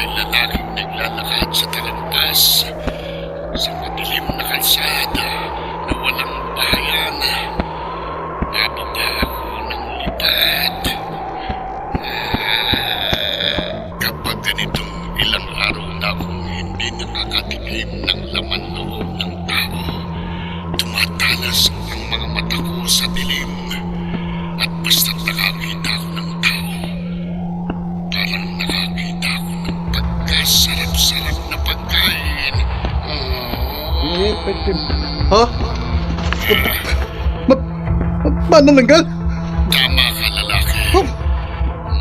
may lalaking naglalakad sa talampas sa madilim na kalsada na walang bahayan. Bababa ako ng lipad. Kapag ganitong ilang araw na akong hindi nakakatikim ng laman loob ng tao, tumatalas ang mga mata ko sa dilim. At basta't nakakita ako ng tao, parang nakakita ako ng pagkasarap-sarap na pagkain. Ha? Manananggal? Tama ka, lalaki. Oh.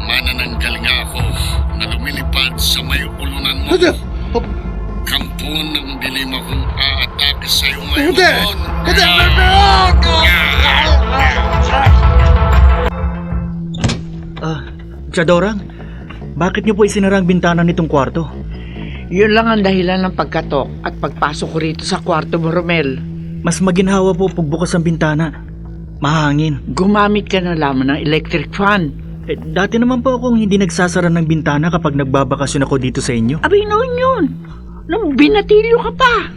Manananggal nga ako na lumilipad sa may ulunan mo. Hindi. Kampo ng dilim akong aatake sa'yo ngayon. Hindi. Hindi. Chadorang, bakit niyo po isinara ang bintana nitong kwarto? Yun lang ang dahilan ng pagkatok at pagpasok ko rito sa kwarto mo, Romel. Mas maginhawa po pagbukas ang bintana. Mahangin. Gumamit ka na lamang ng electric fan. Dati naman po akong hindi nagsasara ng bintana kapag nagbabakasyon ako dito sa inyo. Abay noon yun. Nung binatilyo ka pa.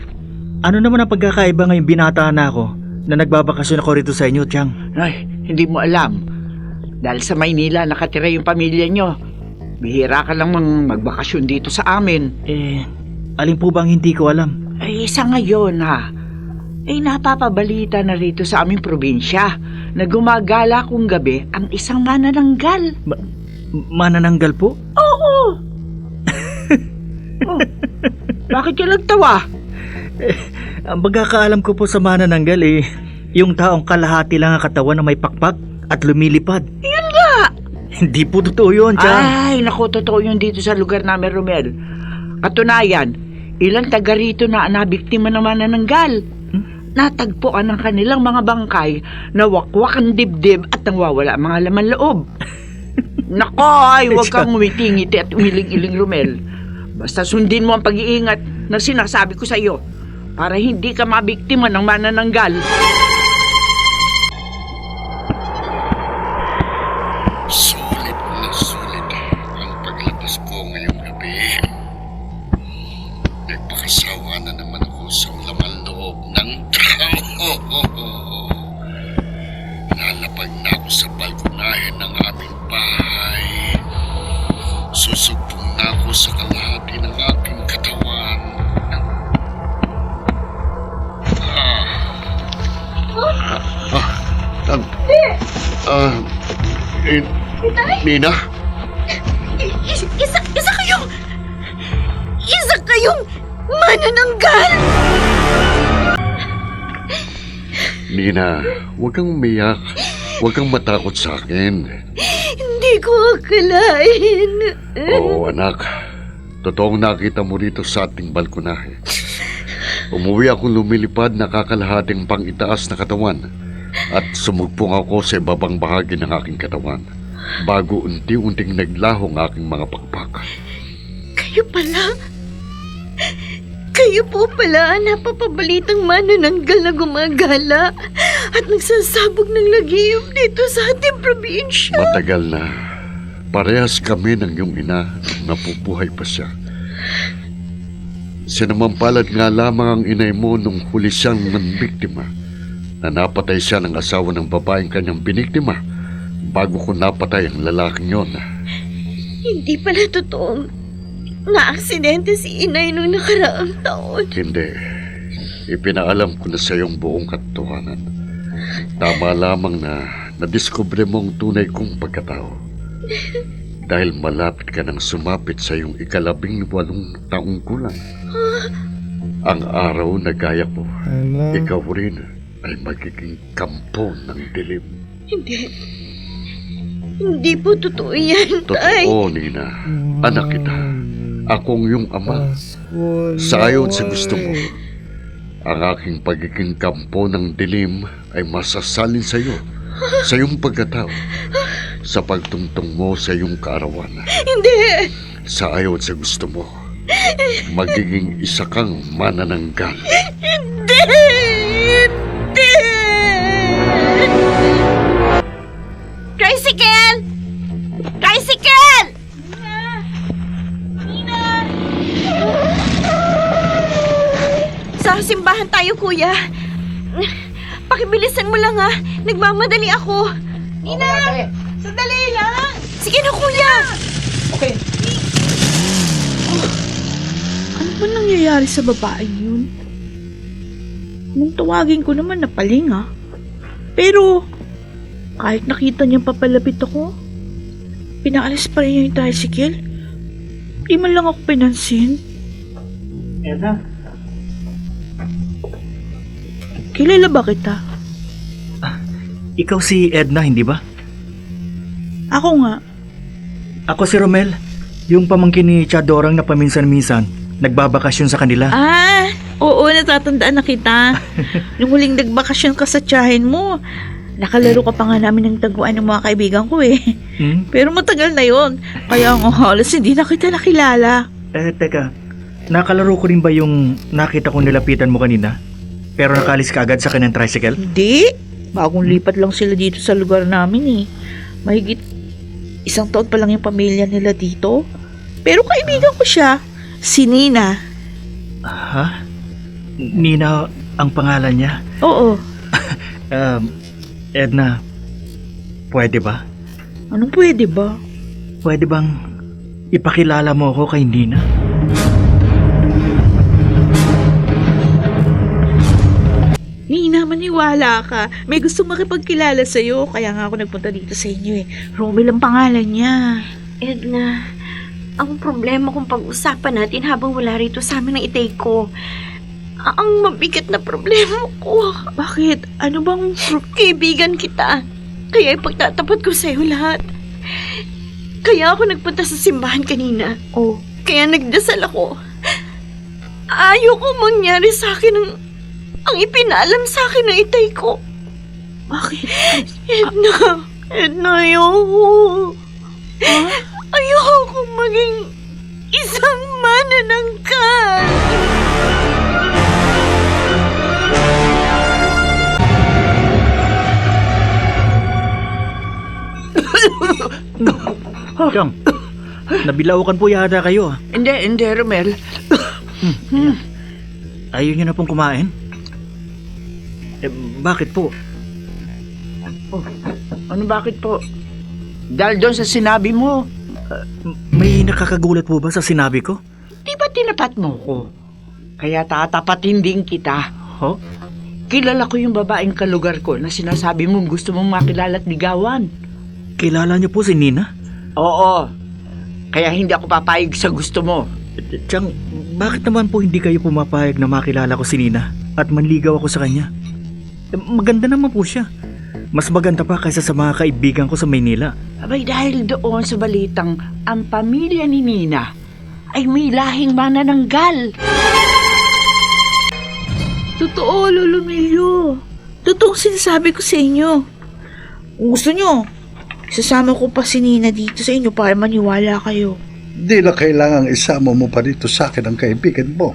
Ano naman ang pagkakaiba ngayong binata na ako na nagbabakasyon ako rito sa inyo, Tiang? Ay, hindi mo alam. Dahil sa Maynila nakatira yung pamilya nyo. Bihira ka lang magbakasyon dito sa amin. Alin po bang hindi ko alam? Ay, isa ngayon ha. Napapabalita na rito sa aming probinsya na gumagala kung gabi ang isang manananggal. Manananggal po? Oo. Oh, bakit ka nagtawa? Ang pagkakaalam ko po sa manananggal yung taong kalahati lang ang katawan na may pakpak at lumilipad. Yun nga. Hindi po totoo yun, Tiang. Ay, naku, totoo yun dito sa lugar namin, Romel. Katunayan, ilang taga rito na nabiktima ng manananggal. Natagpuan ang kanilang mga bangkay na wakwak ang dibdib at nawawala ang mga laman loob. Nako, ay, huwag kang umitingiti at umiling-iling, Romel. Basta sundin mo ang pag-iingat na sinasabi ko sa iyo para hindi ka mabiktima ng manananggal. Sulit na sulit ang paglabas ko ngayong gabi. Nagpakasawa na naman ako sa laman loob ng tao. Lalapag na ako sa balkonahe ng aming bahay. Susugpong na ako sa kalahati ng aking katawan. Nina? Isa kayong manananggal! Nina, huwag kang umiyak. Huwag kang matakot sa akin. Hindi ko akalain. Oo, anak. Totoong nakita mo rito sa ating balkonahe. Umuwi akong lumilipad na kakalahating pang-itaas na katawan at sumugpong ako sa ibabang bahagi ng aking katawan bago unti-unting naglaho ang aking mga pakpak. Kayo pala? Kayo po pala ang napapabalitang manananggal na gumagala at nagsasabog ng lagiyom dito sa ating probinsya. Matagal na. Parehas kami ng iyong ina nung napubuhay pa siya. Sinamampalad nga lamang ang inay mo nung huli siyang nanbiktima na napatay siya ng asawa ng babaeng kanyang biniktima bago ko napatay ang lalaking yon. Hindi pala totoong na-aksidente si inay nung nakaraang taon. Hindi. Ipinaalam ko na sa iyong buong katotohanan. Tama lamang na nadiskubre mo ang tunay kong pagkatao. Dahil malapit ka nang sumapit sa iyong 18 taong gulang. Ang araw na gaya ko, ikaw rin ay magiging kampo ng dilim. Hindi po totoo yan, Tay. Totoo, Nina. Anak kita. Akong iyong ama. Sa ayon sa gusto mo, ang aking pagiging kampo ng dilim ay masasalin sa iyo, sa iyong pagkatao, sa pagtungtong mo sa iyong kaarawan. Hindi! Sa ayon sa gusto mo, magiging isa kang manananggal. Hindi! Hindi! Tricycle! Tricycle! Nina! Sa simbahan tayo, kuya. Pakibilisan mo lang ha. Nagmamadali ako. Nina! Sandali lang! Sige na, kuya! Okay. Ano ba nangyayari sa babaeng yun? Nung tawagin ko naman napalinga. Pero, kahit nakita niyang papalapit ako, pinaalis pa rin niya yung tricycle. Di man lang ako pinansin. Edna? Kilala ba kita? Ikaw si Edna, hindi ba? Ako nga. Ako si Romel, yung pamangkin ni Chadorang na paminsan-minsan. Nagbabakasyon sa kanila. Ah, oo, natatandaan na kita. Nung huling nagbakasyon ka sa tiyahin mo, nakalaro ka pa nga namin ng taguan ng mga kaibigan ko eh. Pero matagal na yon, kaya nga halos hindi na kita nakilala. Teka, nakalaro ko rin ba yung nakita kong nilapitan mo kanina? Pero nakalis ka agad sa kanyang tricycle? Hindi, bagong lipat lang sila dito sa lugar namin eh. Mahigit 1 taon pa lang yung pamilya nila dito. Pero kaibigan ko siya, si Nina. Ha? Nina ang pangalan niya? Oo, Edna, pwede ba? anong pwede ba? Pwede bang ipakilala mo ako kay Nina? Nina, maniwala ka. May gusto makipagkilala sa'yo, kaya nga ako nagpunta dito sa inyo eh. Romel ang pangalan niya. Edna, ang problema kung pag-usapan natin habang wala rito sa amin ng itay ko. Ang mabigat na problema ko. Bakit? Ano bang... Kaibigan kita. Kaya ipagtatapat ko sa'yo lahat. Kaya ako nagpunta sa simbahan kanina. Oh, Kaya nagdasal ako. Ayoko mangyari sa akin ang ipinaalam sa akin ng itay ko. bakit? Edna, ayoko. Ayoko maging isang mananangkal. Siyang, nabilaukan po yata kayo. Hindi, Romel. Ayaw niyo na pong kumain? Bakit po? Ano bakit po? Dahil doon sa sinabi mo, May nakakagulat po ba sa sinabi ko? di ba tinapat mo ko? Kaya tatapatin din kita. Ho? Kilala ko yung babaeng kalugar ko na sinasabi mong gusto mong makilala at ligawan. Kilala niyo po si Nina? Oo. Kaya hindi ako papayag sa gusto mo. Tiyang, bakit naman po hindi kayo pumapayag na makilala ko si Nina at manligaw ako sa kanya? Maganda naman po siya. Mas maganda pa kaysa sa mga kaibigan ko sa Maynila. Abay dahil doon sa balitang ang pamilya ni Nina ay may lahing manananggal. Totoo, Lolo Milyo. Totoong sinasabi ko sa inyo. Kung gusto nyo, sasama ko pa si Nina dito sa inyo para maniwala kayo. Di na kailangang isama mo pa dito sa akin ang kaibigan mo.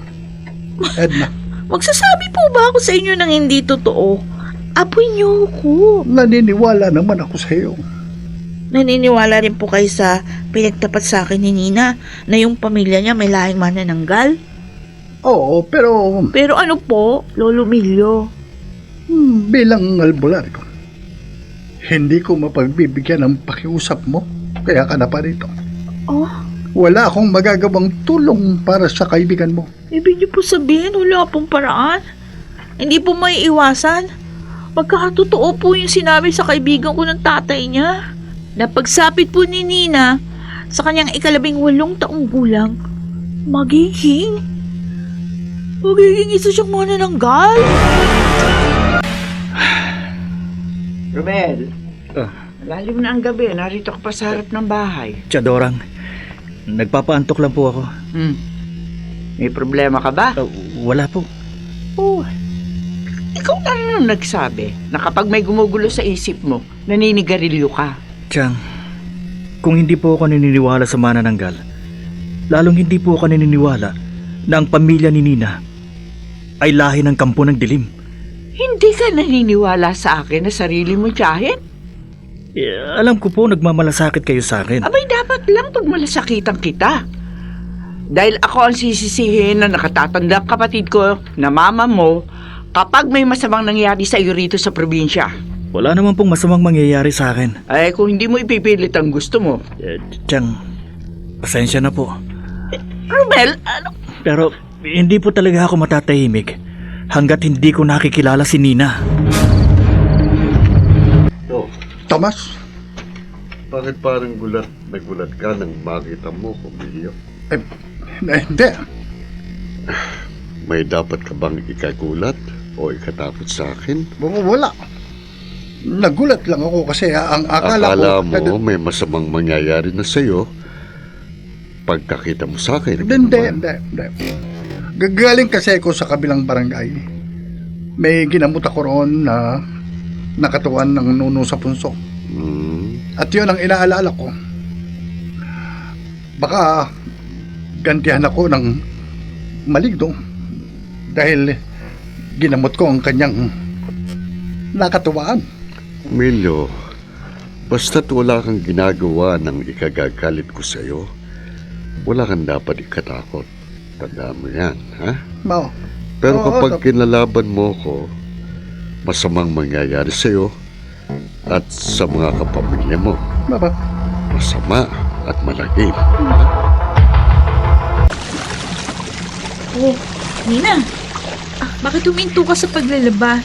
Edna, Magsasabi po ba ako sa inyo ng hindi totoo? Apoy niyo ko. naniniwala naman ako sa iyo. Naniniwala rin po kayo sa pinagtapat sa akin ni Nina na yung pamilya niya may lahing manananggal? Oo, pero Pero ano po, Lolo Milyo? bilang albularyo, hindi ko mapagbibigyan ng pakiusap mo. Kaya ka na pa rito. Oh, Wala akong magagawang tulong para sa kaibigan mo. ibig niyo po sabihin wala pong paraan? Hindi po may iwasan? Magkakatotoo po yung sinabi sa kaibigan ko ng tatay niya. Na pagsapit po ni Nina sa kanyang 18 taong gulang, magiging isa siyang manananggal. Romel, Ah. malalim na ang gabi. Narito ka pa sa harap ng bahay. Chadorang, nagpapaantok lang po ako. May problema ka ba? Wala po. Oh, ikaw na rin ang nagsabi na kapag may gumugulo sa isip mo, naninigarilyo ka. Tiyang, kung hindi po ako naniniwala sa manananggal, lalong hindi po ako naniniwala na ang pamilya ni Nina ay lahi ng kampo ng dilim. Hindi ka naniniwala sa akin na sarili mo tiyahin? Alam ko po nagmamalasakit kayo sa akin. Abay, dapat lang pagmalasakitan kita. Dahil ako ang sisisihin na nakatatandang kapatid ko na mama mo kapag may masamang nangyari sa iyo rito sa probinsya. Wala naman pong masamang mangyayari sa akin. Ay, kung hindi mo ipipilit ang gusto mo. Tiyang, pasensya na po. Romel, ano? Pero hindi po talaga ako matatahimik hanggat hindi ko nakikilala si Nina. Oh, Tomas, bakit parang nagulat ka nang makita mo, Emilio? hindi. May dapat ka bang ikagulat o ikatakot sa akin? Wala. Nagulat lang ako kasi ang akala ko... Akala mo may masamang mangyayari na sa'yo pagkakita mo sa akin. Hindi. Gagaling kasi ako sa kabilang barangay. May ginamot ako roon na nakatuan ng nuno sa punso. At yun ang inaalala ko. Baka gantihan ako ng maligno dahil ginamot ko ang kanyang nakatuwaan. Emilio, basta't wala kang ginagawa ng ikagagalit ko sa'yo, wala kang dapat ikatakot. Tandaan mo yan, ha? Mao. Pero Oo, kapag kinalaban mo ko, masamang mangyayari sa'yo at sa mga kapamilya mo. Baba. Masama at malagim. Oh, Nina. Bakit huminto ka sa paglalaba?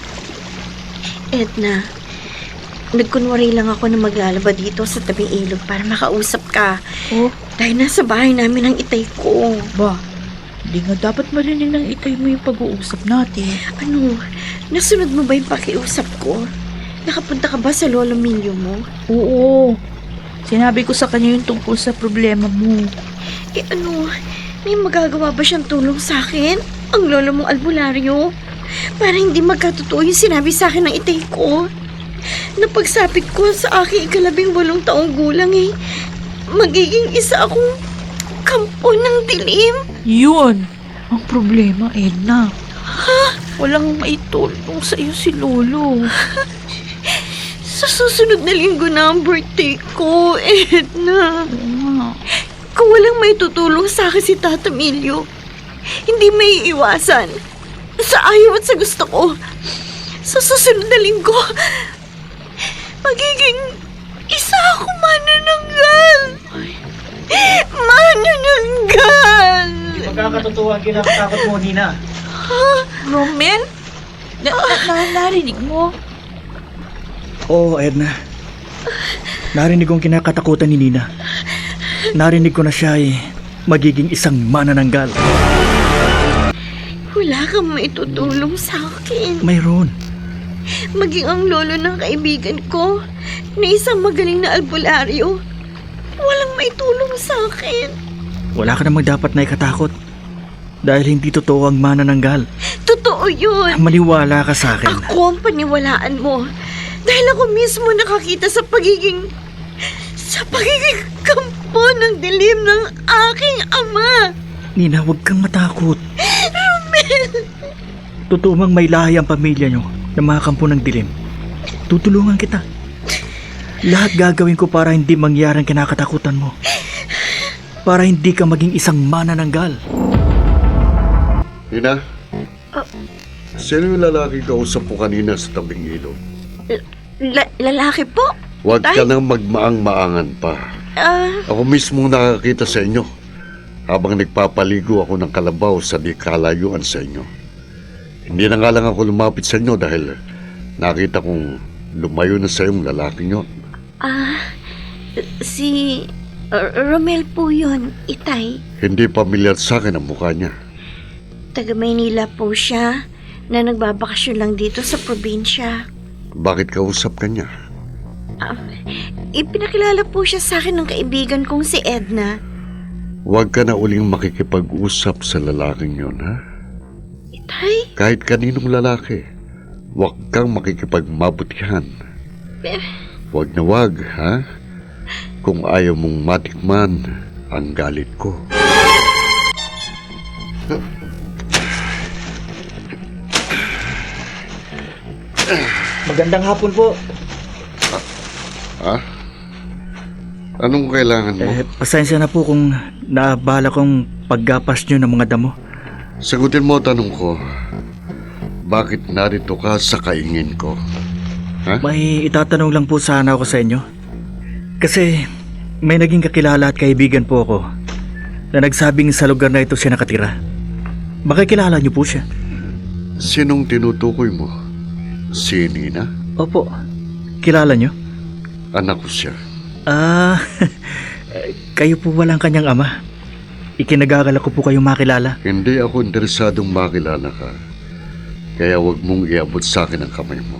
Edna, nagkunwari lang ako na maglalaba dito sa tabing ilog para makausap ka. Oh, Dahil nasa bahay namin ang itay ko. ba? Hindi nga dapat marinig ng itay mo yung pag-uusap natin. Ano, nasunod mo ba yung pakiusap ko? Nakapunta ka ba sa lolo Milyo mo? Oo. Sinabi ko sa kanya yung tungkol sa problema mo. Ano, may magagawa ba siyang tulong sa akin? Ang lolo mong albularyo? Para hindi magkatotoo yung sinabi sa akin ng itay ko. Napagsapit ko sa aking 18 taong gulang magiging isa akong kampo ng dilim. Yun! Ang problema, Edna. Walang maitulong sa iyo si Lolo. Sa susunod na linggo na ang birthday ko, Edna. Oo nga. Kung walang may tutulong sa akin si Tata Milyo, hindi may iwasan. Sa ayaw at sa gusto ko, sa susunod na linggo, magiging isa ako manananggal. Manananggal! Magkakatotoo ang kinakatakot mo, Nina. Romel? Narinig mo? Oo, Edna. Narinig kong kinakatakutan ni Nina. Narinig ko na siya ay magiging isang manananggal. Wala kang maitutulong sa akin. Mayroon. Maging ang lolo ng kaibigan ko na isang magaling na albularyo. Walang maitulong sa akin. Wala ka namang dapat na ikatakot. Dahil hindi totoo ang manananggal. Totoo yun. Maniwala ka sa akin. Ako ang paniwalaan mo. Dahil ako mismo nakakita sa pagiging kampo ng dilim ng aking ama. Nina, huwag kang matakot. Romel! Totoo mang may lahi ang pamilya nyo na mga kampo ng dilim. Tutulungan kita. Lahat gagawin ko para hindi mangyari ang kinakatakutan mo. Para hindi ka maging isang manananggal. Nina, sino yung lalaki kausap mo kanina sa tabing ilog? Lalaki po? Huwag ka Tay? nang magmaang-maangan pa. Ako mismo nakakita sa inyo habang nagpapaligo ako ng kalabaw sa di kalayuan sa inyo. Hindi na nga lang ako lumapit sa inyo dahil nakita kong lumayo na sa iyong lalaking yon. Si Romel po yun, itay. Hindi pamilyar sa akin ang mukha niya. Taga Maynila po siya na nagbabakasyon lang dito sa probinsya. Bakit kausap ka niya? Ipinakilala po siya sa akin ng kaibigan kong si Edna. Huwag ka na uling makikipag-usap sa lalaking yon, ha? Itay? Kahit kaninong lalaki, huwag kang makikipagmabutihan. Huwag na huwag, ha? Kung ayaw mong matikman ang galit ko. Magandang hapon po. Ha? Anong kailangan mo? Pasensya na po kung naabala kong paggapas nyo ng mga damo. Sagutin mo tanong ko. Bakit narito ka sa kaingin ko? Ha? May itatanong lang po sana ako sa inyo. Kasi may naging kakilala at kaibigan po ako na nagsabing sa lugar na ito siya nakatira. Baka kilala niyo po siya. Sinong tinutukoy mo? Si Nina? Opo, kilala niyo? Anak ko siya. Ah, kayo po walang kanyang ama. Ikinagagalak ko po kayong makilala. Hindi ako interesadong makilala ka. Kaya wag mong iabot sa akin ang kamay mo.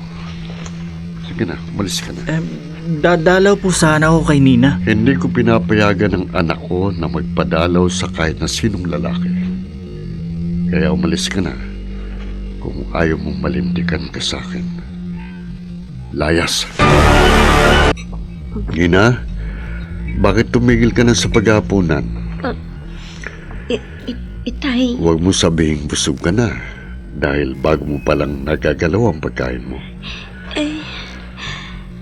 Sige na, umalis ka na. Dadalaw po sana ako kay Nina. Hindi ko pinapayagan ng anak ko na magpadalaw sa kahit na sinong lalaki. Kaya umalis ka na kung ayaw mong malintikan ka sa akin. Layas. Nina, bakit tumigil ka na sa paghapunan? Itay, Huwag mo sabihing busog ka na dahil bago mo palang nagagalaw ang pagkain mo.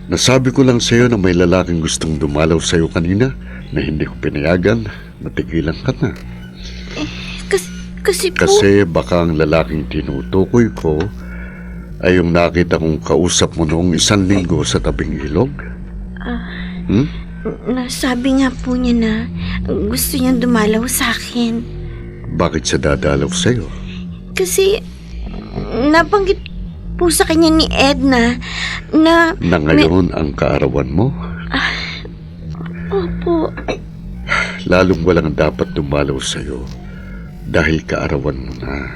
Nasabi ko lang sa'yo na may lalaking gustong dumalaw sa'yo kanina na hindi ko pinayagan, natigilan ka na. kasi po... Kasi baka ang lalaking tinutukoy ko ay yung nakita kong kausap mo noong 1 linggo sa tabing ilog. Nasabi nga po niya na gusto niyang dumalaw sa akin. Bakit siya dadalaw sa'yo? Kasi nabanggit po sa kanya ni Edna na... Na ngayon ang kaarawan mo? Opo. Lalong walang dapat dumalaw sa'yo dahil kaarawan mo na.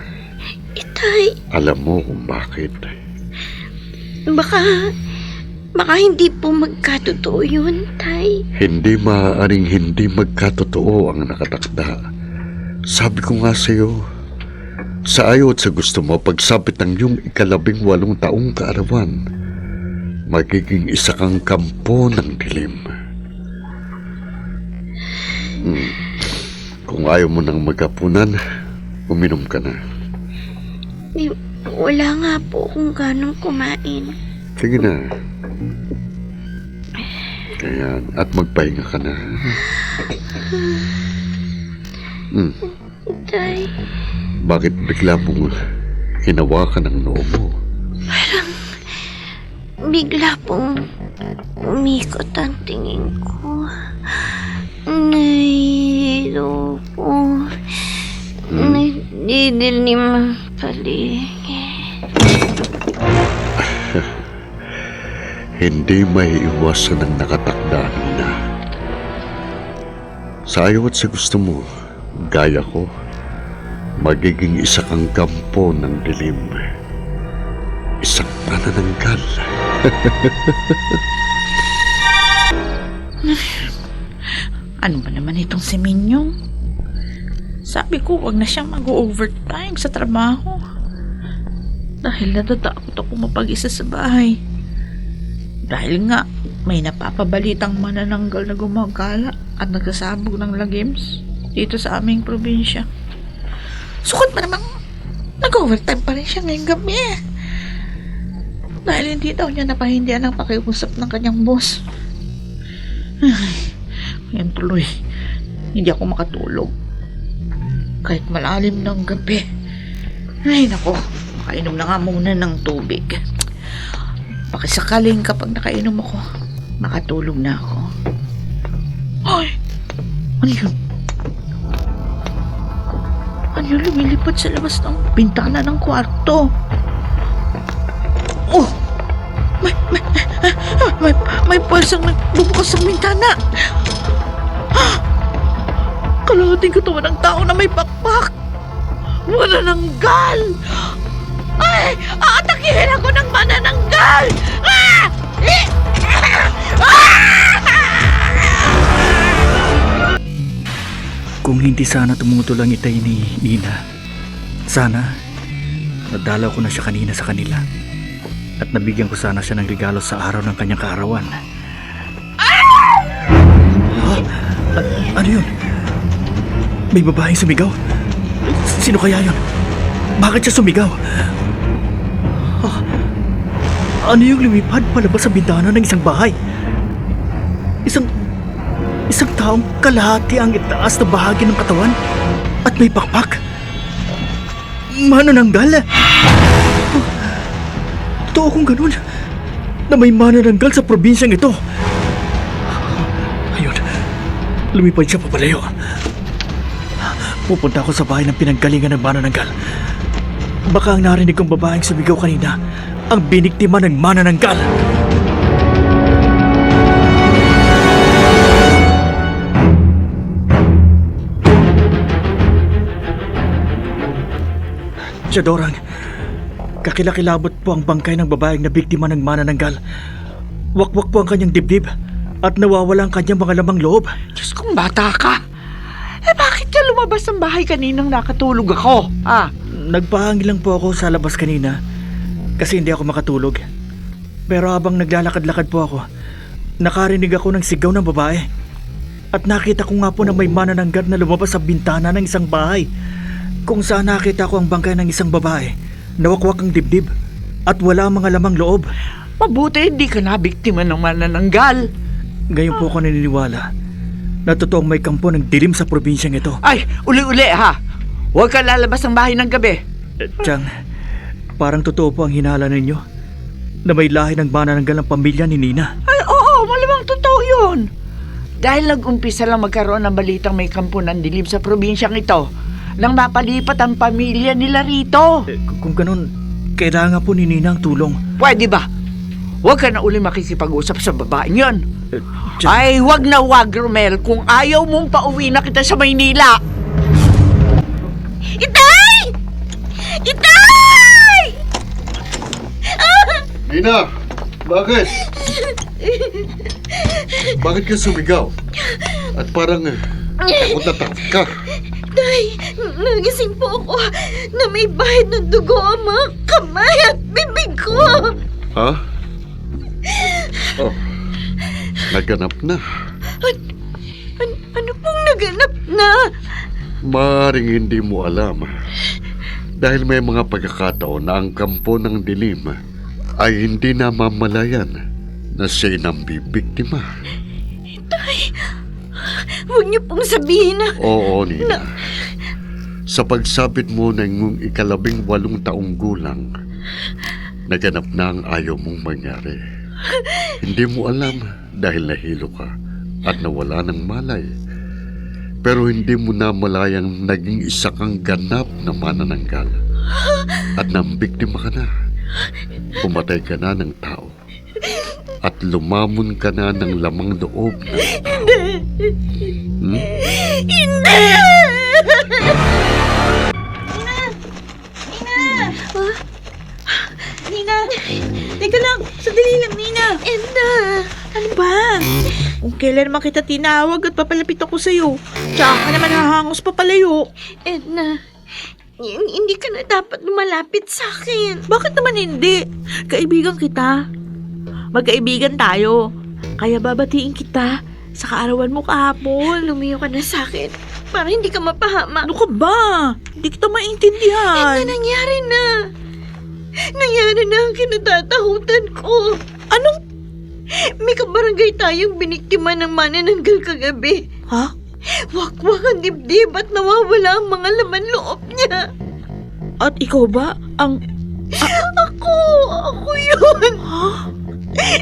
Itay, Alam mo kung bakit. baka hindi po magkatotoo yun, Tay. Hindi maaaring hindi magkatotoo ang nakatakda. Sabi ko nga sa'yo, sa ayaw at sa gusto mo, pagsapit ng iyong 18 taong kaarawan, magiging isa kang kampo ng dilim. Kung ayaw mo nang maghapunan, uminom ka na. Wala nga po kung ganong kumain. Sige na. Kaya, at magpahinga ka na. Tay, Bakit bigla mong hinawakan ang noo mo? bigla pong umikot ang tingin ko. Nahihilo po. Nagdidilim ang paligid. Hindi maiiwasan ang nakatakda, Nina. Sa ayaw at sa gusto mo, gaya ko, magiging isa kang kampo ng dilim. Isang panananggal. Ano ba naman itong si Minyong? Sabi ko, wag na siyang mag-overtime sa trabaho. Dahil natatakot ako mapag-isa sa bahay. Dahil nga, may napapabalitang manananggal na gumagala at nagsasabog ng lagims dito sa aming probinsya. Sukot pa namang nag-overtime pa rin siya ngayong gabi. Dahil hindi daw niya napahindihan ang pakiusap ng kanyang boss. Ngayon tuloy, hindi ako makatulog. Kahit malalim ng gabi. Ay nako, makainom na nga muna ng tubig. Pakisakaling kapag nakainom ako, makatulog na ako. Ay! Ano yun? Ano yun lumilipad sa labas ng bintana ng kwarto? Oh! May pulsang nagbubukas ng bintana! Kalahating katawan ng tao na may pakpak! Manananggal! Ay! Aatakihin ako ng manananggal! Ah! Kung hindi sana tumutol ang itay ni Nina, sana nadalaw ko na siya kanina sa kanila at nabigyan ko sana siya ng regalo sa araw ng kanyang kaarawan. Ano yun? May babaeng sumigaw? Sino kaya yun? Bakit siya sumigaw? Ano yung lumipad palabas sa bintana ng isang bahay? Isang taong kalahati ang itaas na bahagi ng katawan at may pakpak. Manananggal? Totoo kung ganun na may manananggal sa probinsyang ito. Ayun, lumipad siya papalayo. Pupunta ako sa bahay ng pinanggalingan ng manananggal. Baka ang narinig kong babaeng sumigaw kanina ang biniktima ng manananggal. Dorang, kakilakilabot po ang bangkay ng babaeng na biktima ng manananggal. Wakwak po ang kanyang dibdib at nawawala ang kanyang mga lamang loob. Diyos kong bata ka. Bakit ka lumabas ng bahay kaninang nakatulog ako? Nagpahangi lang po ako sa labas kanina kasi hindi ako makatulog. Pero habang naglalakad-lakad po ako, nakarinig ako ng sigaw ng babae. At nakita ko nga po na may manananggal na lumabas sa bintana ng isang bahay. Kung saan nakita ko ang bangkay ng isang babae, nawakwak ang dibdib at wala ang mga lamang loob. Mabuti hindi ka na biktima ng manananggal. Ngayon po ako naniniwala na totoong may kampo ng dilim sa probinsyang ito. Ay, uli-uli ha. Huwag ka lalabas ng bahay ng gabi. Chang, parang totoo po ang hinala ninyo na may lahi ng manananggal ng pamilya ni Nina. Ay, oo, malamang totoo yun. Dahil nag-umpisa lang magkaroon ng balitang may kampo ng dilim sa probinsyang ito nang mapalipat ang pamilya nila rito. Kung ganun, kailangan po ni Nina ang tulong. Pwede ba? Huwag ka na uli makikipag-usap sa babaeng yun. Chang, Ay, wag na wag, Romel, kung ayaw mong pauwi na kita sa Maynila. Itay! Itay! Nina! Bakit? Bakit ka sumigaw? At parang takot na takot ka. Tay, nagising po ako na may bahid ng dugo ang mga kamay at bibig ko. Ha? Oh, naganap na. Ano pong naganap na? Maaaring hindi mo alam. Dahil may mga pagkakataon na ang kampo ng dilim ay hindi namamalayan na siya ang bibiktima. Tay, huwag niyo pong sabihin na... Oo, Nina. Sa pagsabit mo ng 18 taong gulang, naganap na ang ayaw mong mangyari. Hindi mo alam dahil nahilo ka at nawala ng malay. Pero hindi mo na malayang naging isa kang ganap na manananggal. At nang biktima ka na, pumatay ka na ng tao. At lumamon ka na ng lamang loob na tao. Hindi! Nina! Teka lang! Sandali lang, Nina! Edna! Ano ba? Kung kailan naman kita tinawag at papalapit ako sa'yo, tsaka ka naman hahangos papalayo. Edna, hindi ka na dapat lumalapit sa akin. Bakit naman hindi? Kaibigan kita. Magkaibigan tayo. Kaya babatiin kita sa kaarawan mo kahapon. Lumiyo ka na sa akin para hindi ka mapahama. Ano ka ba? Hindi kita maintindihan. Edna, nangyari na. Nangyari na ang kinatatakutan ko. Anong? May kabarangay tayong biniktima ng manananggal kagabi. Ha? Wakwak ang dibdib at nawawala ang mga laman loob niya. At ikaw ba ang... Ako yun. Ha?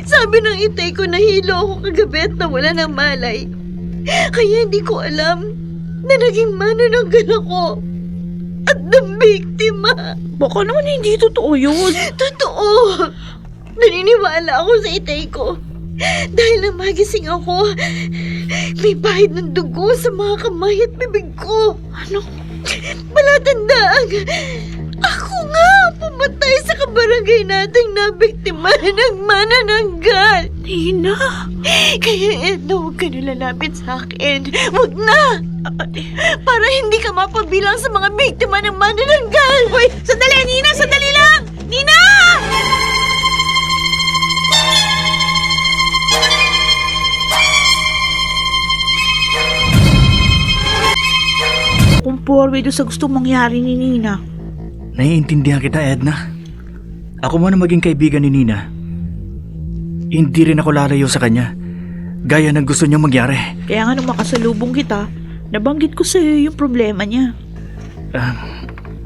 Sabi ng itay ko nahilo ako kagabi at nawala ng malay. Kaya hindi ko alam na naging manananggal ako. At nabiktima. Baka naman hindi totoo yun. Totoo. Naniniwala ako sa itay ko. Dahil nang magising ako, may bahid ng dugo sa mga kamay at bibig ko. Ano? Palatandaan, ako nga pumatay sa kabarangay nating nabiktima ng manananggal. Nina? Kaya Edna, huwag ka nilalapit sa akin. Huwag na! Para hindi ka mapabilang sa mga biktima ng manananggal. Hoy! Sandali, Nina! Sandali lang! Nina! Kung forward sa gusto mangyari ni Nina. Naiintindihan kita, Edna. Ako man ang maging kaibigan ni Nina. Hindi rin ako lalayo sa kanya gaya ng gusto niyang mangyari. Kaya nga nung makasalubong kita, nabanggit ko sa'yo yung problema niya.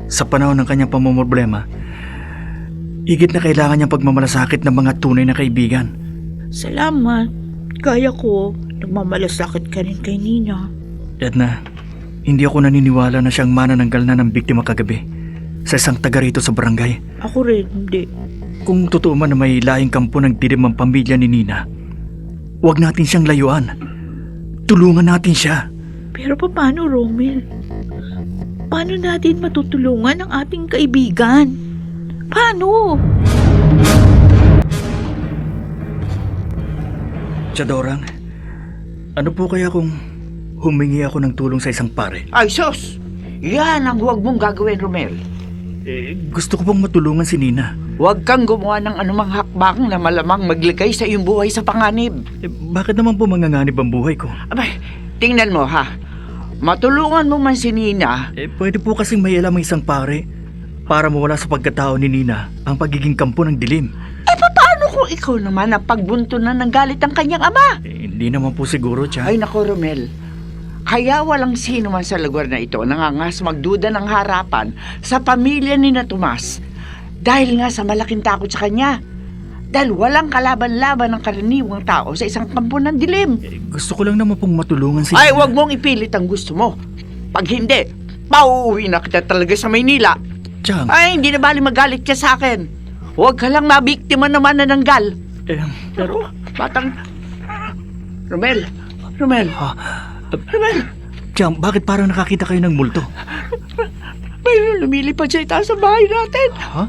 Sa panahon ng kanyang pamumroblema, higit na kailangan niyang pagmamalasakit ng mga tunay na kaibigan. Salamat. Kaya ko, nagmamalasakit ka rin kay Nina. Edna, hindi ako naniniwala na siyang manananggal na ng biktima kagabi sa isang taga rito sa barangay. Ako rin, hindi. Kung totoo man na may lahing kampo ng dilim ang pamilya ni Nina, huwag natin siyang layuan. Tulungan natin siya. Pero paano, Romel? Paano natin matutulungan ang ating kaibigan? Paano? Chadorang, ano po kaya kung humingi ako ng tulong sa isang pare? Ay, sus! Yan ang huwag mong gagawin, Romel. Gusto ko pong matulungan si Nina. Huwag kang gumawa ng anumang hakbang na malamang magligay sa iyong buhay sa panganib. Bakit naman po manganganib ang buhay ko? Abay, tingnan mo ha. Matulungan mo man si Nina, Pwede po kasing may alam ang isang pare para mawala sa pagkatao ni Nina ang pagiging kampo ng dilim. paano kung ikaw naman ang pagbuntunan ng galit ng kanyang ama? Hindi naman po siguro, Cha. Ay nako, Romel. Kaya walang sino man sa lugar na ito nangangas magduda ng harapan sa pamilya ni na Tomas dahil nga sa malaking takot sa kanya. Dahil walang kalaban-laban ng karaniwang tao sa isang kampo ng dilim. Gusto ko lang naman pong matulungan si Ay, Nina. wag mong ipilit ang gusto mo. Pag hindi, pauuwi na kita talaga sa Maynila. Chang, Ay, hindi na bali magalit ka sa akin. Huwag ka lang mabiktima naman na ng gal. pero... Batang... Romel! Romel! Romel! Chang, bakit parang nakakita kayo ng multo? Mayroon lumilipad sa itaas sa bahay natin. Ha?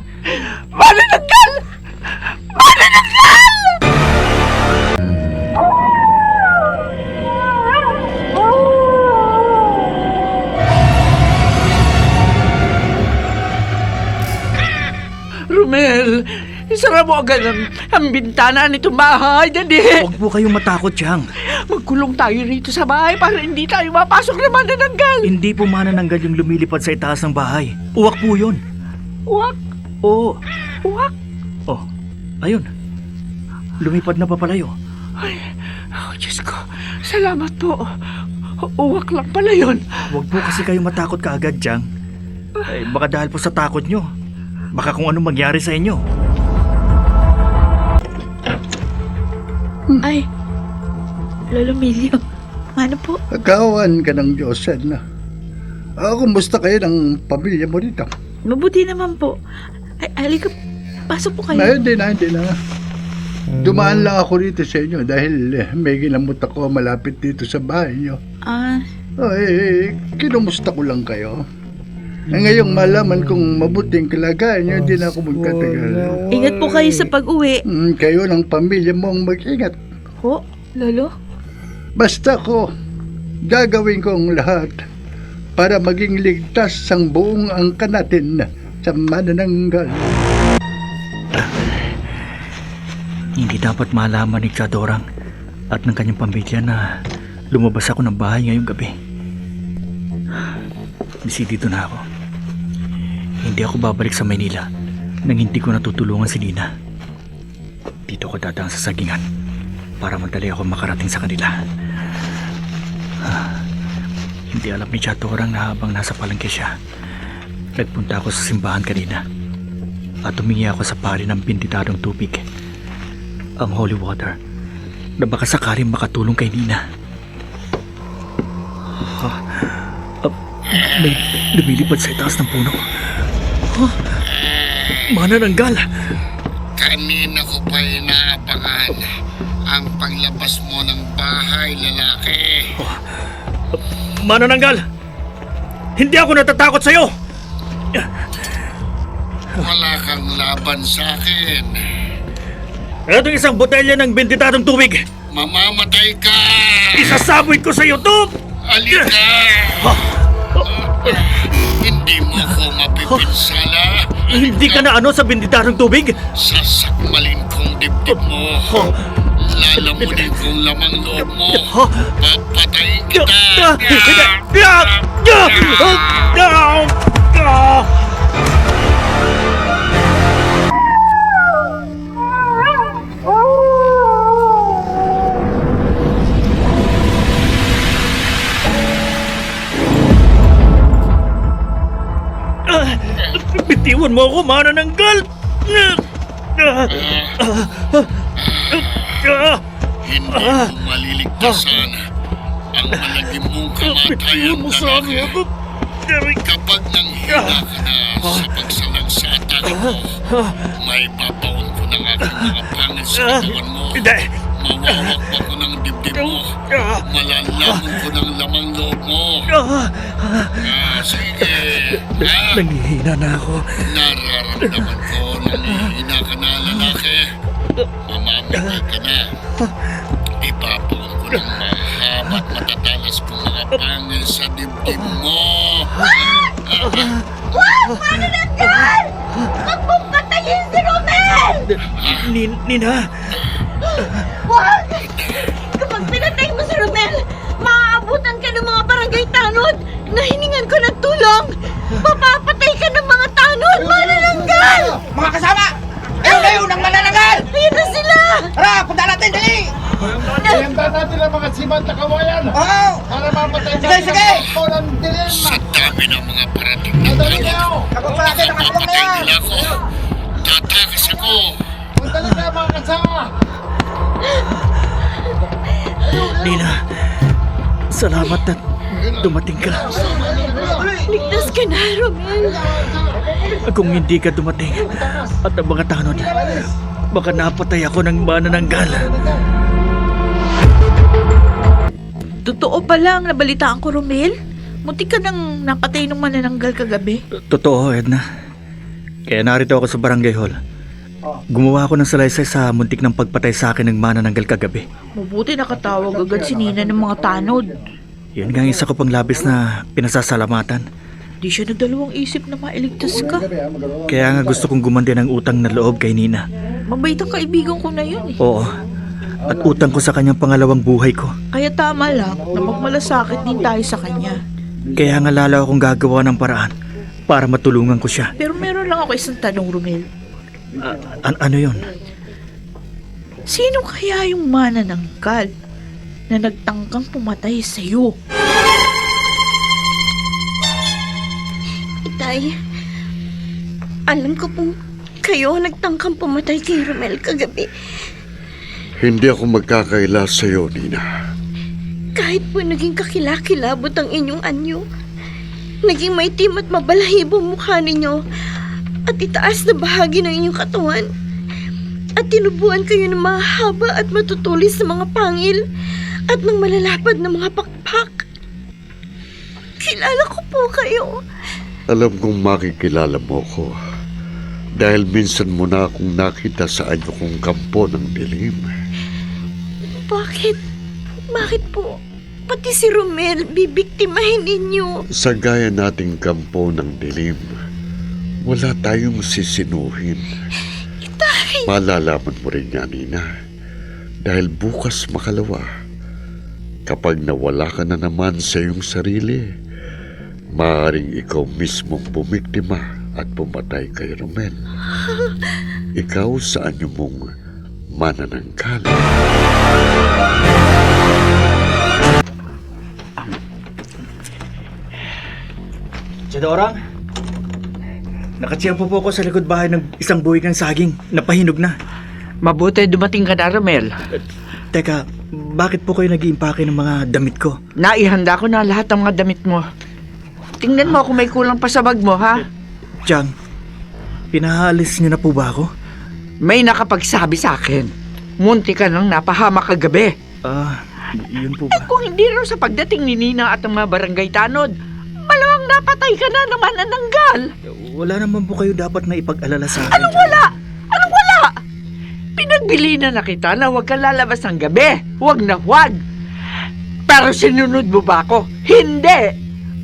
Manananggal! Manananggal! Romel, isara mo agad ang bintana nitong bahay, dali. Huwag po kayong matakot, Chang. Magkulong tayo rito sa bahay para hindi tayo mapasok na manananggal. Hindi po manananggal yung lumilipad sa itaas ng bahay. Uwak po yun. Uwak, Oo. uwak. Oh, ayun. Lumipad na papalayo. Ay, oh, Diyos ko, salamat po. Uwak lang pala yun. Huwag po kasi kayo matakot kaagad, Chang. Baka dahil po sa takot nyo. Baka kung anong mangyari sa inyo. Ay, Lolo Emilio, ano po? Kawan ka ng Diyos, Edna. Kumusta kayo ng pamilya mo dito? Mabuti naman po. Ay, halika, pasok po kayo. Hindi na. Dumaan lang ako dito sa inyo dahil may ginamot ako malapit dito sa bahay nyo. Kinumusta ko lang kayo. Ngayong malaman kong mabuting kalagayan nyo, hindi na ako magtatagal. Ingat po kayo sa pag-uwi. Kayo ng pamilya mo ang mag-ingat. Ho, Lolo? Basta ko, gagawin ko ang lahat para maging ligtas ang buong angka natin sa manananggal. Hindi dapat malaman ni Chadorang at ng kanyang pamilya na lumabas ako ng bahay ngayong gabi. Desidido na ako. Hindi ako babalik sa Maynila nang hindi ko natutulungan si Nina. Dito ko dadaan sa sagingan para madali ako makarating sa kanila. Hindi alam ni Chadorang na habang nasa palengke siya, nagpunta ako sa simbahan kanina at humingi ako sa pari ng binditadong tubig, ang holy water, na baka sakaling makatulong kay Nina. May lumilipad sa itaas ng puno. Manananggal! Kanina ko pa inaabangan ang paglabas mo ng bahay, lalaki. Manananggal! Hindi ako natatakot sa'yo! Wala kang laban sa akin. Itong isang botelya ng binditadong tubig! Mamamatay ka! Isasaboy ko sa'yo to! Alika! Hindi mo ako mapipinsala. Hindi ka na ano sa binditadong tubig? Sasakmalin kong dibdib mo. Lalamunin kong lamang loob mo. Papatayin kita. Bitiwan mo ako, manananggal! Hindi mo maliligtasan ang malagim mong kamatayan, lalaki. Kapag nanghina ka na sa pagsalang sa atake mo, may babaon ko ng aking mga pangil sa katawan mo. Mawawakwa ko ng dibdib mo. Malalaman ko ng lamang loob mo. Sige. Nanghihina na ako. Nararamdaman ko nanghihina ka na, lalaki. Mamamigay ka na. Ipapaon ko ng mahaba at matatalas kong mga pangil sa dibdib mo. Manananggal! Huwag mong patayin si Romel! Nina! Huwag! Kapag pinatay mo si Romel, maaabutan ka ng mga barangay tanod na hiningan ko ng tulong. Mapapatay ka ng mga tanod, manananggal! Mga kasama! Ayaw ng manananggal! Ayun na sila! Tara, punta natin, dali! Handa natin ang mga sibat na kawayan Oo! para mapatay Sige, sige! po ng dilim. Sa dami ng mga parating na Madali tanod, kayo! Kapag palagi nakasabang na mapapatay yan! nila ako. Tatakas ako. Punta na kayo mga kasama! Nina! Salamat na dumating ka. Ligtas ka na, Romel. Kung hindi ka dumating at ang mga tanod, baka napatay ako ng manananggal. Totoo pa lang, nabalitaan ko, Romel. Muntik ka nang napatay ng manananggal kagabi. Totoo, Edna. Kaya narito ako sa barangay hall. Gumawa ako ng salaysay sa muntik ng pagpatay sa akin ng manananggal kagabi. Mabuti nakatawag agad si Nina ng mga tanod. Yan nga ang isa ko pang labis na pinasasalamatan. Di siya nagdalawang isip na mailigtas ka. Kaya nga gusto kong gumandi ng utang na loob kay Nina. Mabait ang kaibigan ko na yun eh. Oo. At utang ko sa kanyang pangalawang buhay ko. Kaya tama lang na magmalasakit din tayo sa kanya. Kaya nga lalo akong gagawa ng paraan para matulungan ko siya. Pero meron lang ako isang tanong, Romel. Ano yon? Sino kaya yung manananggal na nagtangkang pumatay sa'yo? Itay, alam ko pong kayo ang nagtangkang pumatay kay Romel kagabi. Hindi ako magkakaila sa iyo, Nina. Kahit po naging kakilakilabot ang inyong anyo, naging maitim at mabalahibo ang mukha ninyo at itaas na bahagi ng inyong katawan at tinubuan kayo ng mahaba at matutulis na mga pangil at ng malalapad na mga pakpak. Kilala ko po kayo. Alam kong makikilala mo ko dahil minsan mo na akong nakita sa anyo kong kampo ng dilim. Bakit? Bakit po? Pati si Romel, bibiktimahin ninyo. Sa gaya nating kampo ng dilim, wala tayong sisinuhin. Itay! Malalaman mo rin nga, Nina. Dahil bukas makalawa, kapag nawala ka na naman sa iyong sarili, maaaring ikaw mismong bumiktima at pumatay kay Romel. Ikaw sa anyo mong manananggal. Chadorang, nakatiyempo po ako sa likod bahay ng isang buwig ng saging na pahinog na. Mabuti dumating ka na, Romel. Teka, bakit po kayo nag-iimpake ng mga damit ko? Naihanda ko na lahat ng mga damit mo. Tingnan mo kung may kulang pa sa bag mo, ha? Chang, pinahalis niyo na po ba ako? May nakapagsabi sa akin. Munti ka nang napahamak kagabi. Yun po ba? Kung hindi raw sa pagdating ni Nina at ang mga barangay tanod, malamang napatay ka na naman nananggal. Wala naman po kayo dapat na ipag-alala sa akin. Anong wala? Anong wala? Pinagbili na kita na huwag kang lalabas ng gabi. Huwag na huwag. Pero sinunod mo ba ako? Hindi!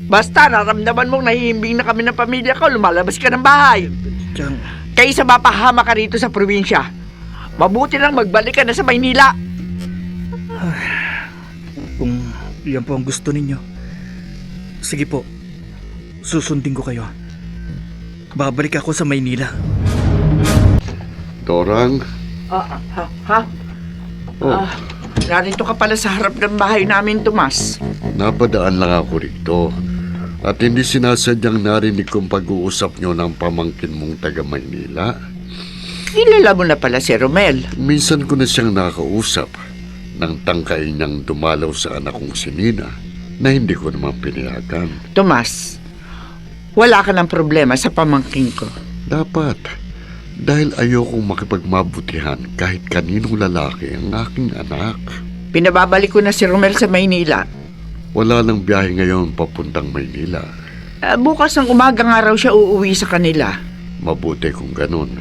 Basta naramdaman mong nahihimbing na kami ng pamilya ko, lumalabas ka ng bahay. Chang, Kaysa mapahama ka rito sa probinsya. Mabuti lang magbalik ka na sa Maynila. kung yan po ang gusto ninyo, sige po, susundin ko kayo. Babalik ako sa Maynila. Dorang, Ha? oh, Narito ka pala sa harap ng bahay namin, Tomas. napadaan lang ako rito. At hindi sinasadyang narinig kong pag-uusap nyo ng pamangkin mong taga Maynila. Kilala mo na pala si Romel. Minsan ko na siyang nakausap nang tangkay niyang dumalaw sa anak kong si Nina na hindi ko naman pinayagan. Tomas, wala ka ng problema sa pamangking ko. Dapat, dahil ayokong makipagmabutihan kahit kaninong lalaki ang aking anak. Pinababalik ko na si Romel sa Maynila. Wala nang biyahe ngayon papuntang Maynila. Bukas ng umaga nga raw siya uuwi sa kanila. Mabuti kung ganun.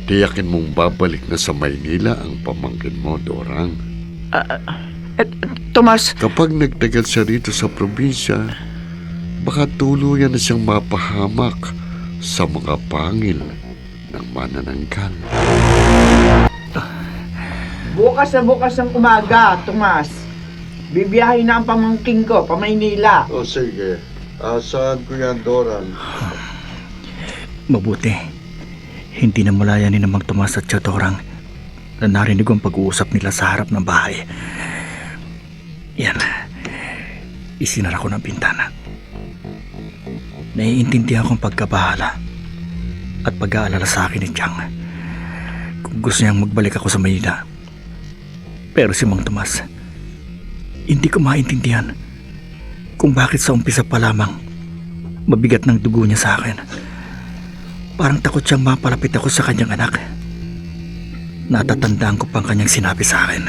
Tiyakin mong babalik na sa Maynila ang pamangkin mo, Dorang. Tomas, Kapag nagtagal siya rito sa probinsya, baka tuluyan na siyang mapahamak sa mga pangil ng manananggal. bukas ng umaga, Tomas. Bibiyahin na ang pamangking ko pa Maynila. O sige, asahan ko yan, Dorang. Mabuti. Hindi na mulayan ni Mang Tomas at Dorang na narinig ang pag-uusap nila sa harap ng bahay. Yan. Isinara ko ng bintana. Naiintindihan kong pagkabahala at pag-aalala sa akin ni Chang kung gusto niyang magbalik ako sa Maynila. Pero si Mang Tomas, hindi ko maintindihan kung bakit sa umpisa pa lamang mabigat ng dugo niya sa akin. Parang takot siyang mapalapit ako sa kanyang anak. Natatandaan ko pang kanyang sinabi sa akin.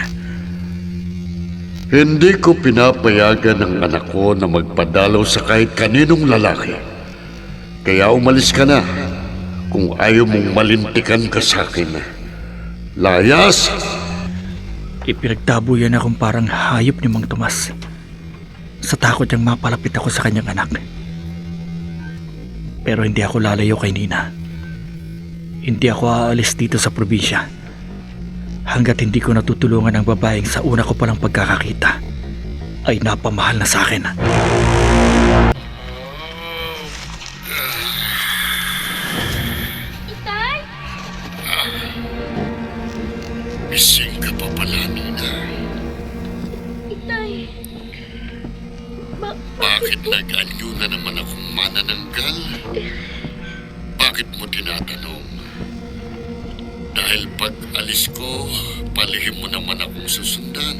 Hindi ko pinapayagan ang anak ko na magpadalaw sa kahit kaninong lalaki. Kaya umalis ka na kung ayaw mong malintikan ka sa akin. Layas! Ipinagtabuyan akong parang hayop ni Mang Tomas sa takot niyang mapalapit ako sa kanyang anak. Pero hindi ako lalayo kay Nina. Hindi ako aalis dito sa probinsya hanggat hindi ko natutulungan ang babaeng sa una ko palang pagkakakita ay napamahal na sa akin. Itay! Gising ka pa pala, Nina. Itay! Bakit nag-anyo na naman akong manananggal? Bakit mo tinatanong? Dahil pag alis ko, palihim mo naman akong susundan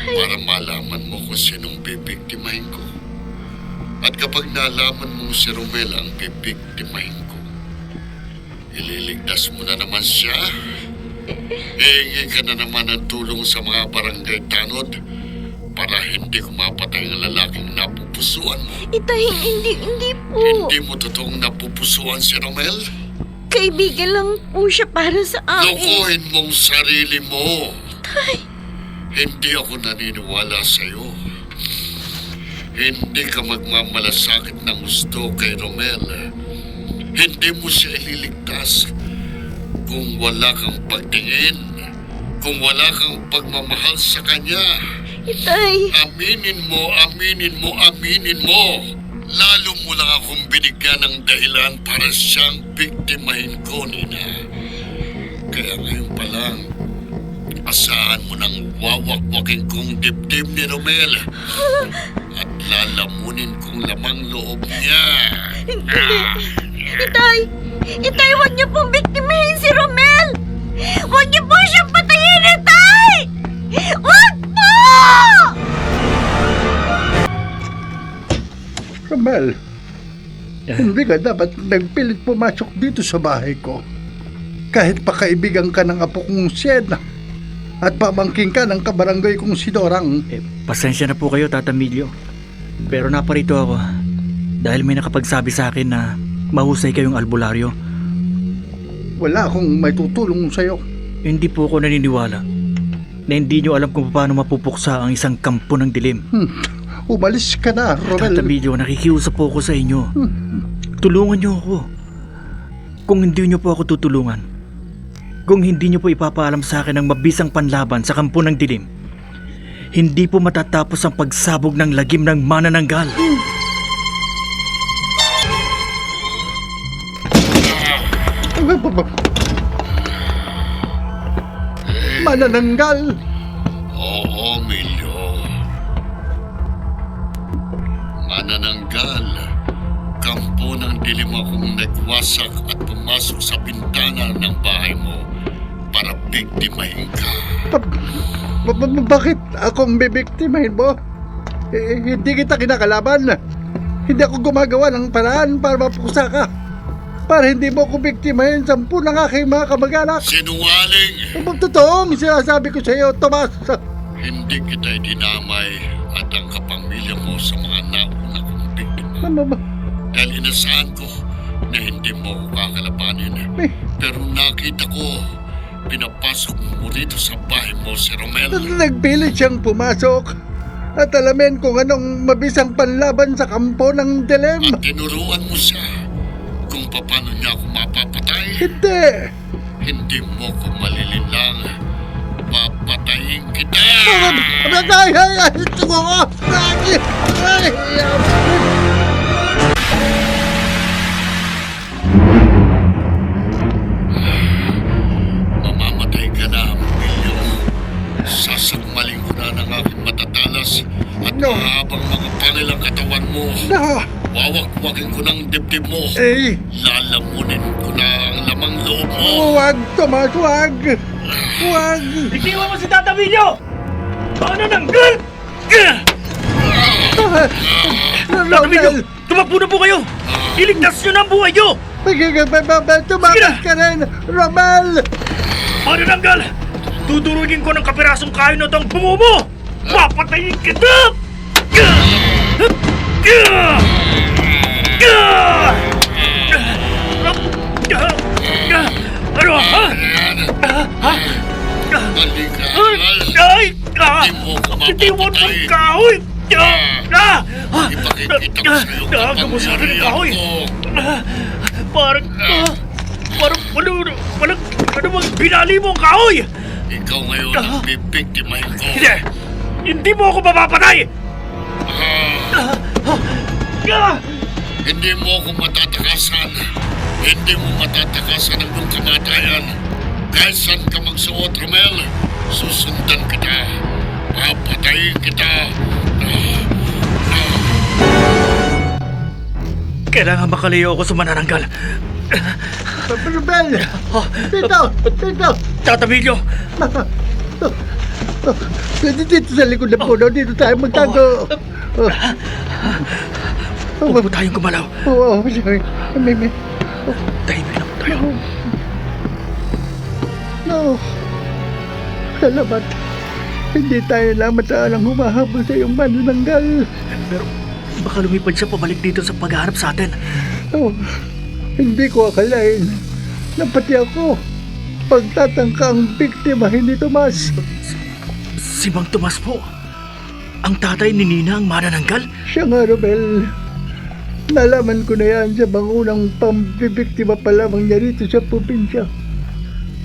para malaman mo kung sinong bibiktimahin ko. At kapag nalaman mong si Romel ang bibiktimahin ko, ililigtas mo na naman siya. Hihingi ka na naman ng tulong sa mga barangay tanod para hindi kumapatay ang lalaking napupusuan mo. Itay, hindi po. Hindi mo totoong napupusuan si Romel? Kaibigan lang po siya para sa akin. Lokohin mong sarili mo. Tay! Hindi ako naniniwala sa'yo. Hindi ka magmamalasakit ng gusto kay Romel. Hindi mo siya ililigtas kung wala kang pagtingin, kung wala kang pagmamahal sa kanya. Itay! Aminin mo, aminin mo, aminin mo. Lalo mo lang akong binigyan ng dahilan para siyang biktimahin ko, Nina. Kaya ngayon pa lang, asahan mo nang wawakwakin kong dibdib ni Romel at lalamunin kong lamang loob niya. Itay! Itay, huwag niyo pong biktimahin si Romel! Huwag niyo po siyang patayin, Itay! Huwag po! Romel, hindi ka dapat nagpilit pumasok dito sa bahay ko. Kahit pa kaibigan ka ng apo kong Siena at pamangking ka ng kabarangay kong si Dorang. Pasensya na po kayo, Tata Emilio. Pero naparito ako dahil may nakapagsabi sa akin na mahusay kayong albularyo. Wala akong may tutulong sa'yo. Hindi po ako naniniwala na hindi nyo alam kung paano mapupuksa ang isang kampo ng dilim. Umalis ka na, Romel. Tata Emilio, nakikiusap po ako sa inyo. Tulungan nyo ako. Kung hindi nyo po ako tutulungan, kung hindi nyo po ipapaalam sa akin ang mabisang panlaban sa kampo ng dilim, hindi po matatapos ang pagsabog ng lagim ng manananggal. Manananggal! Oo, Emilio. Manananggal. madilim akong nagwasak at pumasok sa bintana ng bahay mo para biktimahin ka. Bakit akong bibiktimahin mo? Hindi kita kinakalaban. Hindi ako gumagawa ng paraan para mapusa ka. Para hindi mo ako biktimahin 10 ng aking mga kamag-anak. Sinungaling! Totoong sinasabi ko sa iyo, Tomas. Hindi kita dinamay at ang kapamilya mo sa mga nauna kong biktima. Dahil inasahan ko na hindi mo ako kakalabanin. Pero nakita ko, pinapasok mo rito sa bahay mo si Romel. Nagpilit siyang pumasok at alamin kung anong mabisang panlaban sa kampo ng dilim. At tinuruan mo siya kung paano niya ako mapapatay. Hindi. Hindi mo ko malilinlang. Papatayin kita! Ay! Ito ko! Ay! Mamamatay ka na, Emilio. Sasakmalin ko na ng aking matatalas at mahabang mga pangilang katawan mo. No! Wawak-wakin ko ng dibdib mo. Eh! Lalamunin ko na ang lamang loob mo. Huwag, Tomas! Huwag! Huwag! Itiwan mo si Tata Villo! Manananggal! Romel! Villo, tumakbo na po kayo! Iligtas nyo na ang buhay nyo! Tumakas ka rin! Romel! Manananggal! Tudurugin ko ng kapirasong kain na itong bungo mo! Papatayin kita! Ano? Ha? Halika, Ay! Hindi mo ko Bitiwan mapapatay. ng kahoy! Ipakikita ko sa'yo Nakamusahan ng kahoy! kapangyarihan ko. Parang walang ano bang binali mo ang kahoy! Ikaw ngayon ang bibiktimahin ko. Hindi mo ako mapapatay! Hindi mo ako matatakasan. Hindi mo matatakasan ang iyong kamatayan. Kahit saan ka magsuot, Romel, susundan kita. Papatayin kita. Kailangan makalayo ako sa manananggal. Romel! Dito! Tata Villo! Dito sa likod na puno, dito tayo magtago. Huwag mo tayong gumalaw. Oo, sorry. May. Tahimik lang tayo. No. Salamat. Hindi tayo lamang humahabol sa iyong manananggal. Pero baka lumipad siya pabalik dito sa paghahanap sa atin. Oh, hindi ko akalain na pati ako pagtatangka ang biktima, hindi Tomas. Si Mang Tomas po. Ang tatay ni Nina ang manananggal? Siya nga, Romel. Nalaman ko na yan sa bangunang pambibiktima pa lamang niya rito sa probinsya.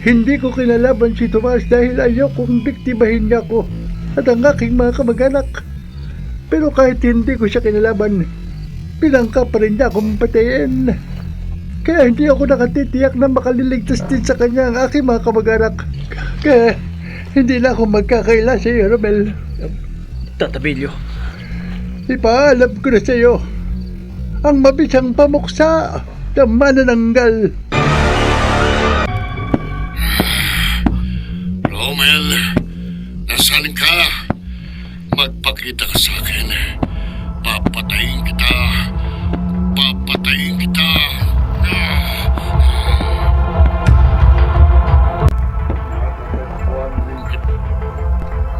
Hindi ko kinalaban si Tomas dahil ayaw kong biktimahin niya ako at ang aking mga kamag-anak. Pero kahit hindi ko siya kinalaban, pinangka pa rin niya akong patayin. Kaya hindi ako nakatitiyak na makaliligtas din sa kanya ang aking mga kamag-anak. Kaya hindi na ako magkakaila sa iyo, Romel. Tata Villo, Ipaalam ko na sa iyo ang mabisang pamuksa ng manananggal. Romel, nasaan ka? Magpakita ka sa akin. Papatayin kita. Papatayin kita.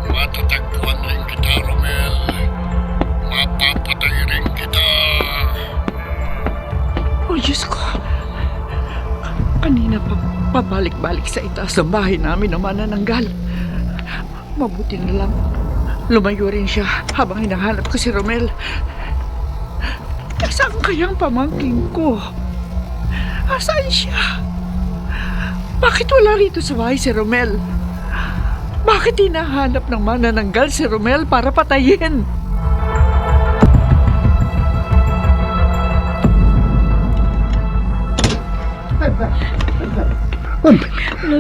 Matatagpuan rin kita, Romel. Mapapatay rin kita. Oh, Diyos ko. Kanina pa pabalik-balik sa itaas ng bahay namin ang manananggal. Mabuti na lang. Lumayo rin siya habang hinahanap ko si Romel. Saan kayang pamangking ko? Asaan siya? Bakit wala rito sa bahay si Romel? Bakit hinahanap ng manananggal si Romel para patayin?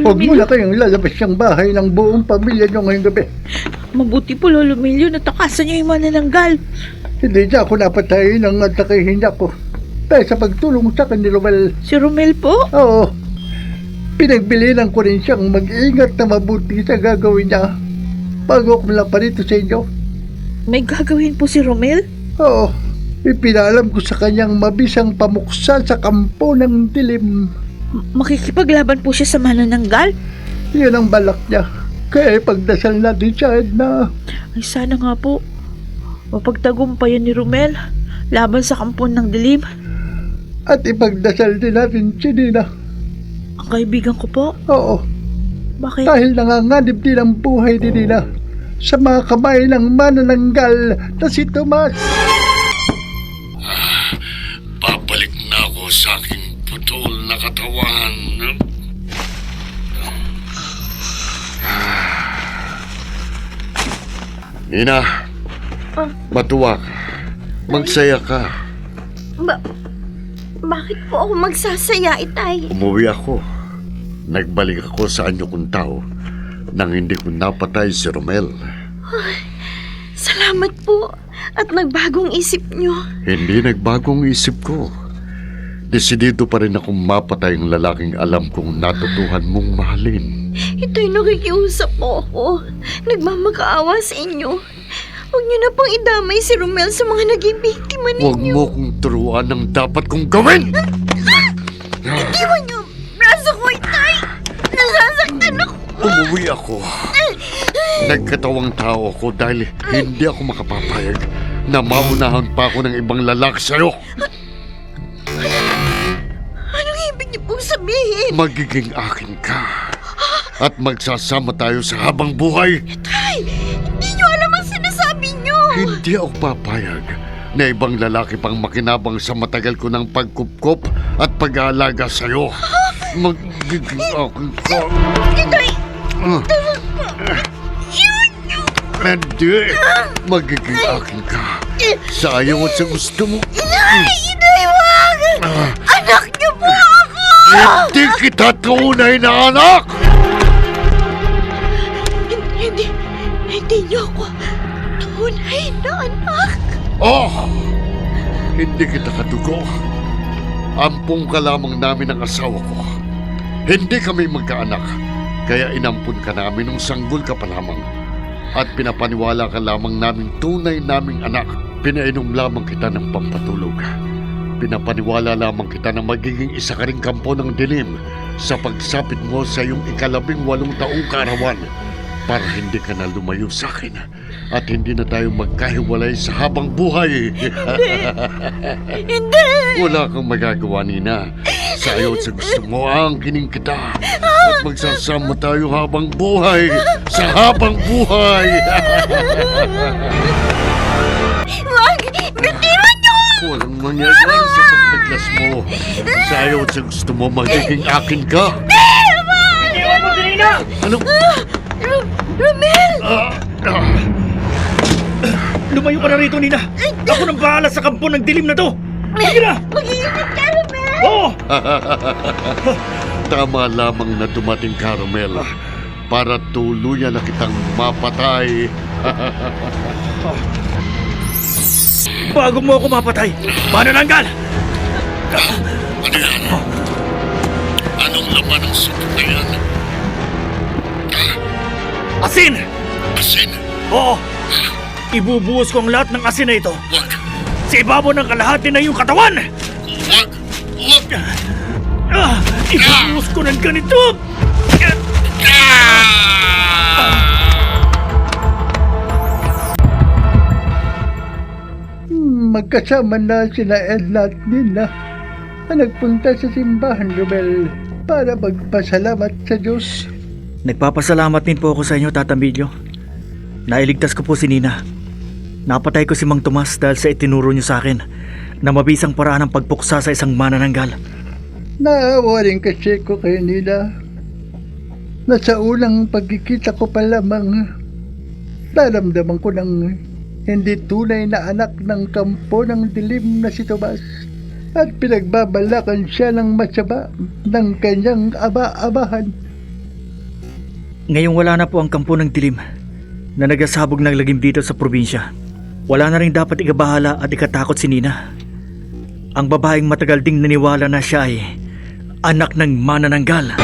Huwag mo na kayong lalabas yung bahay ng buong pamilya niyo ngayong gabi. Mabuti po, Lolo Emilio, natakasan niyo yung manananggal. Hindi niya ako napatayin ang atakahin niya ko. dahil sa pagtulong sa akin ni Romel. Si Romel po? Oo. Pinagbilinan ko rin siyang mag-ingat na mabuti sa gagawin niya bago ako malapa rito sa inyo. May gagawin po si Romel? Oo. Ipinalam ko sa kanyang mabisang pamuksa sa kampo ng dilim. Makikipaglaban po siya sa manananggal? Yun ang balak niya. Kaya ipagdasal natin siya, Edna. Ay sana nga po. Mapagtagumpayan ni Romel laban sa kampon ng dilim. At ipagdasal din natin si Nina. Ang kaibigan ko po? Oo. Bakit? Dahil nanganganib din ang buhay ni Nina sa mga kamay ng manananggal na si Tomas. Babalik na ako sa aking putol na katawan. Nina, matuwa ka. Magsaya ka. Bakit po ako magsasaya, Itay? Umuwi ako. Nagbalik ako sa anyo kong tao nang hindi ko napatay si Romel. Salamat po. At nagbagong isip nyo. Hindi nagbagong isip ko. Desidido pa rin akong mapatay ang lalaking alam kong natutuhan mong mahalin. Ito'y nakikiusap po ako. Nagmamakaawa sa inyo. Huwag niyo na pang idamay si Romel sa mga naging biktima Huwag ninyo. mo kong turuan ng dapat kong gawin! Iwan niyo ang braso ko, Itay! Nasasaktan ako! Umuwi ako. Nagkatawang tao ako dahil hindi ako makapapayag na maunahan pa ako ng ibang lalaki sa'yo. Anong ibig niyo pong sabihin? Magiging akin ka. At magsasama tayo sa habang buhay. Itay! Hindi niyo alam ang sinasabi niyo! Hindi ako papayag na ibang lalaki pang makinabang sa matagal ko ng pagkupkop at pag-aalaga sa'yo. Magiging akin ka. Itay! Hindi. Magiging akin ka. Sa ayaw at sa gusto mo. Itay, wag! Anak niyo po ako! Hindi kita tunay na anak! Hindi niyo ako tunay na anak. Oh! Hindi kita katugo. Ampong ka lamang namin ang asawa ko. Hindi kami magkaanak. Kaya inampun ka namin nung sanggol ka pa lamang. At pinapaniwala ka lamang naming tunay naming anak. Pinainom lamang kita ng pampatulog. Pinapaniwala lamang kita na magiging isa ka ring kampo ng dilim sa pagsapit mo sa iyong 18 taong kaarawan para hindi ka na lumayo sa akin at hindi na tayo magkahiwalay sa habang buhay. Hindi! Wala kang magagawa, Nina. Sa ayaw at sa gusto mo, angkinin kita. At magsasama tayo habang buhay. Sa habang buhay. Wag! Bitiwan niyo! Walang mangyayari sa pagpaglas mo. Sa ayaw at sa gusto mo, magiging akin ka. Iwan mo si Nina! Ano? Romel! Lumayo ka na rito, Nina! Ako nang bahala sa kampo ng dilim na to! Sige na! Mag-iingat ka, Romel! Oo! Tama lamang na dumating ka, Romel. Para tuluyan na kitang mapatay. Bago mo ako mapatay, manananggal! Ano yan? Anong laman ng supot na yan? Asin! Asin? Oo! Ibubuhos ko ang lahat ng asin na ito Wag! sa ibabaw ng kalahati na iyong katawan! Wag! Wag! Ibubuhos ko ng ganito! Magkasama na sina Edna at Nina na nagpunta sa simbahan, Romel, para magpasalamat sa Diyos. Nagpapasalamat din po ako sa inyo, Tata Emilio. Nailigtas ko po si Nina. Napatay ko si Mang Tomas dahil sa itinuro niyo sa akin na mabisang paraan ng pagpuksa sa isang manananggal. Naawa rin kasi ko kay Nina na sa unang pagkikita ko pa lamang naramdaman ko ng hindi tunay na anak ng kampo ng dilim na si Tomas at pinagbabalakan siya ng masama ng kanyang ama-amahan. Ngayong wala na po ang kampo ng dilim na nagasabog ng lagim dito sa probinsya. Wala na rin dapat ikabahala at ikatakot si Nina. ang babaeng matagal ding naniwala na siya ay anak ng manananggal.